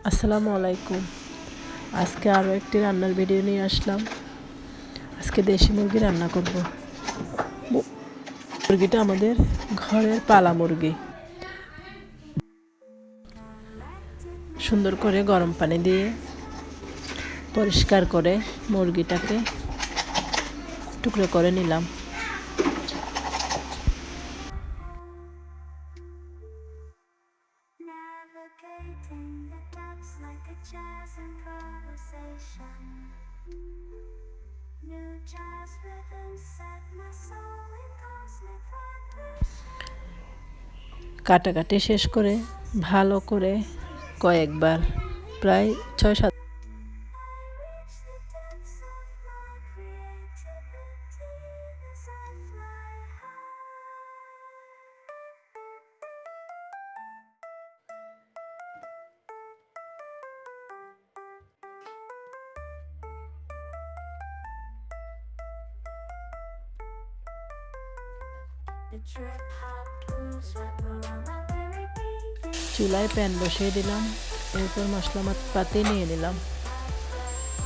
আসসালামু আলাইকুম। আজকে আরও একটি রান্নার ভিডিও নিয়ে আসলাম। আজকে দেশি মুরগি রান্না করব। মুরগিটা আমাদের ঘরের পালা মুরগি। সুন্দর করে গরম পানি দিয়ে পরিষ্কার করে মুরগিটাকে টুকরো করে নিলাম। কাটাকাটি শেষ করে ভালো করে কয়েকবার প্রায় 6-7 চুলায় প্যান বসিয়ে দিলাম। এরপর মশলা পাতি নিয়ে নিলাম।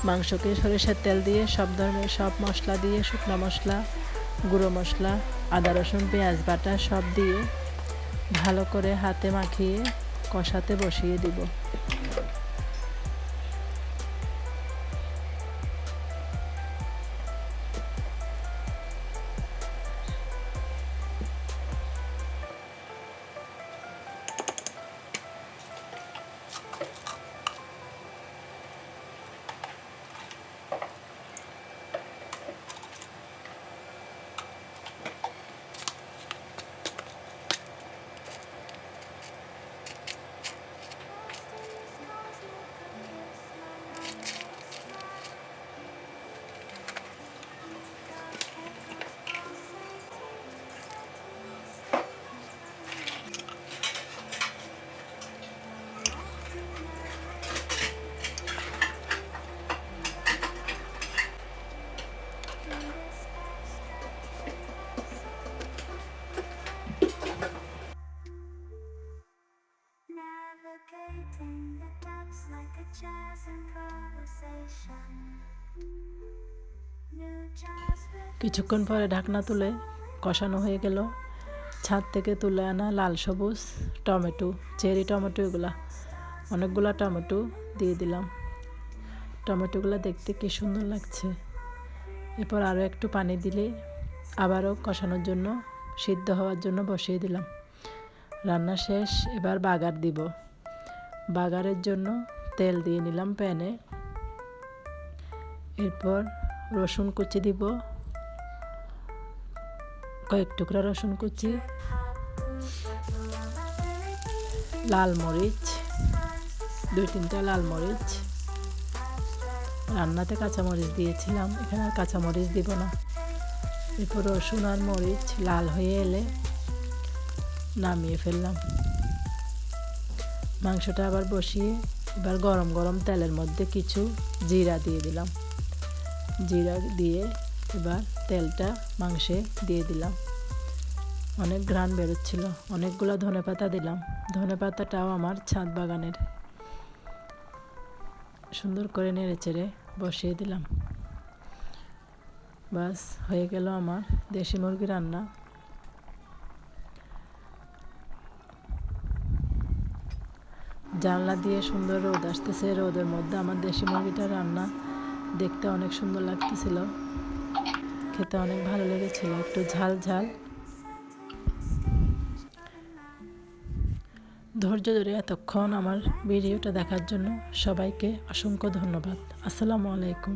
মাংসকে সরিষার তেল দিয়ে সব ধরনের সব মশলা দিয়ে, শুকনো মশলা, গুঁড়ো মশলা, আদা রসুন পেঁয়াজ বাটা সব দিয়ে ভালো করে হাতে মাখিয়ে কষাতে বসিয়ে দিব। কিছুক্ষণ পরে ঢাকনা তুলে কষানো হয়ে গেল। ছাদ থেকে তুলে আনা লাল সবুজ টমেটো, চেরি টমেটো, এগুলা অনেকগুলা টমেটো দিয়ে দিলাম। টমেটোগুলো দেখতে কি সুন্দর লাগছে। এরপর আরও একটু পানি দিলে আবারও কষানোর জন্য, সিদ্ধ হওয়ার জন্য বসিয়ে দিলাম। রান্না শেষ। এবার বাগার দিব। বাগারের জন্য তেল দিয়ে নিলাম প্যানে। এরপর রসুন কুচি দিব, কয়েক টুকরা রসুন কুচি, লাল মরিচ, 2-3টা লাল মরিচ। রান্নাতে কাঁচামরিচ দিয়েছিলাম, এখানে আর কাঁচামরিচ দিব না। এরপর রসুন আর মরিচ লাল হয়ে এলে নামিয়ে ফেললাম। মাংসটা আবার বসিয়ে এবার গরম গরম তেলের মধ্যে কিছু জিরা দিয়ে দিলাম। জিরা দিয়ে এবার তেলটা মাংসে দিয়ে দিলাম। অনেক ঘ্রাণ বেরোচ্ছিল। অনেকগুলো ধনেপাতা দিলাম। ধনেপাতাটাও আমার ছাদ বাগানের। সুন্দর করে নেড়ে চেড়ে বসিয়ে দিলাম। বাস হয়ে গেল আমার দেশি মুরগি রান্না। জানলা দিয়ে সুন্দর রোদ আসতেছে। রোদের মধ্যে আমার দেশি মুরগিটা রান্না দেখতে অনেক সুন্দর লাগতেছিল। খেতে অনেক ভালো লেগেছিল, একটু ঝাল ঝাল। ধৈর্য ধরে এতক্ষণ আমার ভিডিওটা দেখার জন্য সবাইকে অসংখ্য ধন্যবাদ। আসসালামু আলাইকুম।